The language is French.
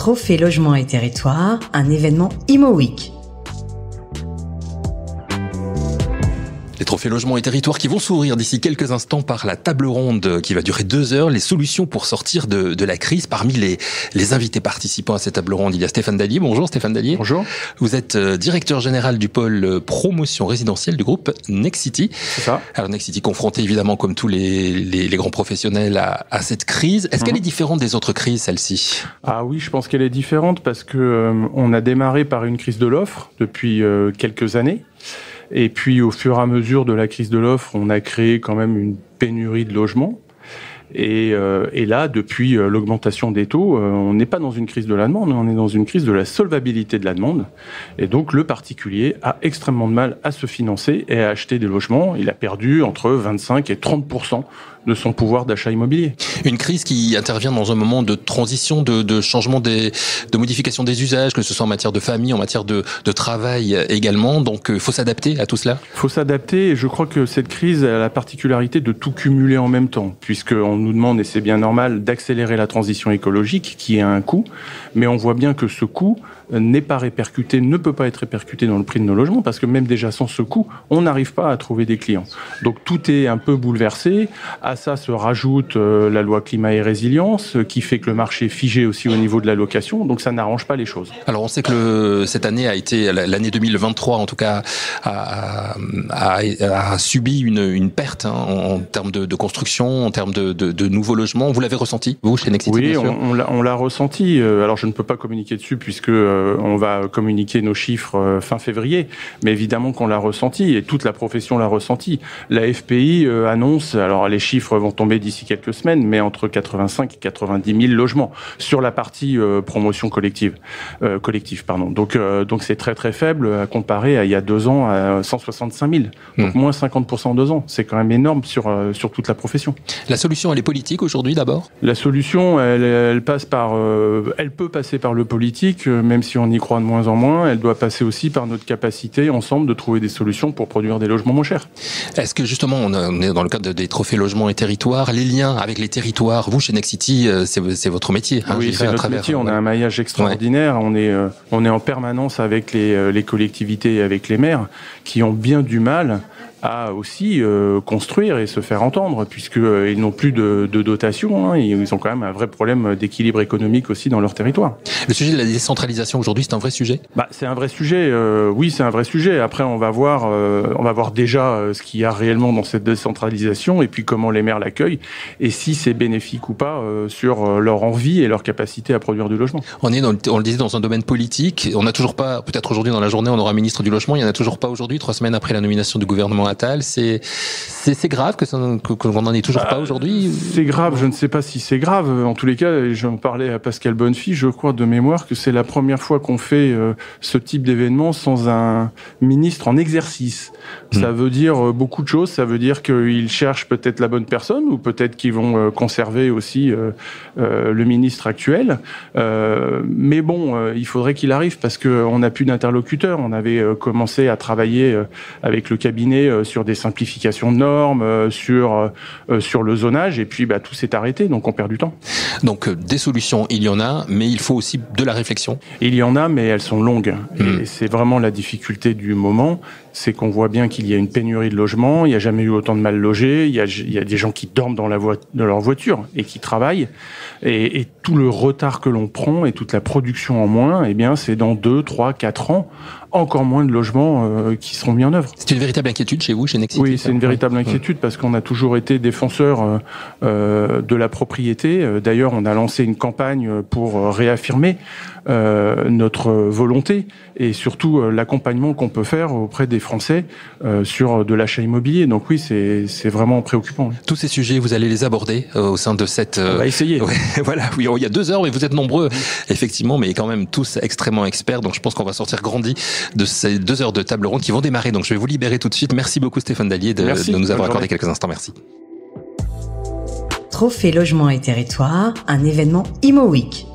Trophée Logement et Territoire, un événement Imo Week. Les trophées Logement et Territoire qui vont s'ouvrir d'ici quelques instants par la table ronde qui va durer 2 heures. Les solutions pour sortir de la crise. Parmi les invités participants à cette table ronde, il y a Stéphane Dallier. Bonjour Stéphane Dallier. Bonjour. Vous êtes directeur général du pôle promotion résidentielle du groupe Nexity. C'est ça. Alors Nexity confronté évidemment comme tous les grands professionnels à cette crise. Est-ce qu'elle est différente des autres crises, celle-ci? Ah oui, je pense qu'elle est différente parce que on a démarré par une crise de l'offre depuis quelques années. Et puis, au fur et à mesure de la crise de l'offre, on a créé quand même une pénurie de logements. Et là, depuis l'augmentation des taux, on n'est pas dans une crise de la demande, on est dans une crise de la solvabilité de la demande. Et donc, le particulier a extrêmement de mal à se financer et à acheter des logements. Il a perdu entre 25 et 30% de son pouvoir d'achat immobilier. Une crise qui intervient dans un moment de transition, de changement de modification des usages, que ce soit en matière de famille, en matière de travail également. Donc, il faut s'adapter à tout cela. Il faut s'adapter et je crois que cette crise a la particularité de tout cumuler en même temps, puisqu'on nous demande, et c'est bien normal, d'accélérer la transition écologique qui a un coût, mais on voit bien que ce coût n'est pas répercuté, ne peut pas être répercuté dans le prix de nos logements, parce que même déjà sans ce coût, on n'arrive pas à trouver des clients. Donc tout est un peu bouleversé. À ça se rajoute la loi climat et résilience, qui fait que le marché est figé aussi au niveau de la location, donc ça n'arrange pas les choses. Alors on sait que cette année a été, l'année 2023 en tout cas, a subi une perte en termes de construction, en termes de nouveaux logements. Vous l'avez ressenti, vous, chez Nexity? Oui, on l'a ressenti. Alors je ne peux pas communiquer dessus puisque on va communiquer nos chiffres fin février, mais évidemment qu'on l'a ressenti et toute la profession l'a ressenti. La FPI annonce, alors les chiffres vont tomber d'ici quelques semaines, mais entre 85 et 90 000 logements sur la partie promotion collective. Donc c'est très très faible à comparer à il y a 2 ans à 165 000. Donc moins 50% en 2 ans. C'est quand même énorme sur toute la profession. La solution, elle est politique aujourd'hui d'abord? La solution, elle passe par, elle peut passer par le politique, même si on y croit de moins en moins. Elle doit passer aussi par notre capacité ensemble de trouver des solutions pour produire des logements moins chers. Est-ce que justement, on est dans le cadre des trophées Logement et Territoire, les liens avec les territoires, vous chez Nexity, c'est votre métier. Hein, oui, c'est notre métier. On a un maillage extraordinaire. Ouais. On est en permanence avec les collectivités et avec les maires qui ont bien du mal à aussi construire et se faire entendre, puisqu'ils n'ont plus de dotation, hein, ils ont quand même un vrai problème d'équilibre économique aussi dans leur territoire. Le sujet de la décentralisation aujourd'hui, c'est un vrai sujet? C'est un vrai sujet, oui, c'est un vrai sujet. Après, on va voir déjà ce qu'il y a réellement dans cette décentralisation et puis comment les maires l'accueillent et si c'est bénéfique ou pas sur leur envie et leur capacité à produire du logement. On le disait, dans un domaine politique. On n'a toujours pas, peut-être aujourd'hui dans la journée, on aura un ministre du logement. Il n'y en a toujours pas aujourd'hui, 3 semaines après la nomination du gouvernement Attal. C'est grave qu'on n'en ait toujours pas aujourd'hui? C'est grave, je ne sais pas si c'est grave. En tous les cas, j'en parlais à Pascal Bonnefille, je crois de mémoire que c'est la première fois qu'on fait ce type d'événement sans un ministre en exercice. Ça veut dire beaucoup de choses. Ça veut dire qu'ils cherchent peut-être la bonne personne ou peut-être qu'ils vont conserver aussi le ministre actuel. Mais bon, il faudrait qu'il arrive parce qu'on n'a plus d'interlocuteur. On avait commencé à travailler avec le cabinet sur des simplifications de normes, sur le zonage, et puis tout s'est arrêté, donc on perd du temps. Donc des solutions, il y en a, mais il faut aussi de la réflexion. Il y en a, mais elles sont longues. Et c'est vraiment la difficulté du moment, c'est qu'on voit bien qu'il y a une pénurie de logements, il n'y a jamais eu autant de mal logés, il y a des gens qui dorment dans leur voiture et qui travaillent, et tout le retard que l'on prend et toute la production en moins, eh bien c'est dans 2, 3, 4 ans, encore moins de logements qui seront mis en œuvre. C'est une véritable inquiétude chez vous, chez Nexity? Oui, c'est une véritable inquiétude parce qu'on a toujours été défenseurs de la propriété. D'ailleurs, on a lancé une campagne pour réaffirmer notre volonté et surtout l'accompagnement qu'on peut faire auprès des Français sur de l'achat immobilier. Donc oui, c'est vraiment préoccupant. Tous ces sujets, vous allez les aborder au sein de cette... On va essayer. Ouais, voilà, oui, il y a 2 heures, mais vous êtes nombreux, effectivement, mais quand même tous extrêmement experts. Donc je pense qu'on va sortir grandi de ces 2 heures de table ronde qui vont démarrer. Donc je vais vous libérer tout de suite. Merci beaucoup Stéphane Dallier de nous avoir accordé quelques instants. Merci. Trophée Logement et Territoire, un événement Imo Week.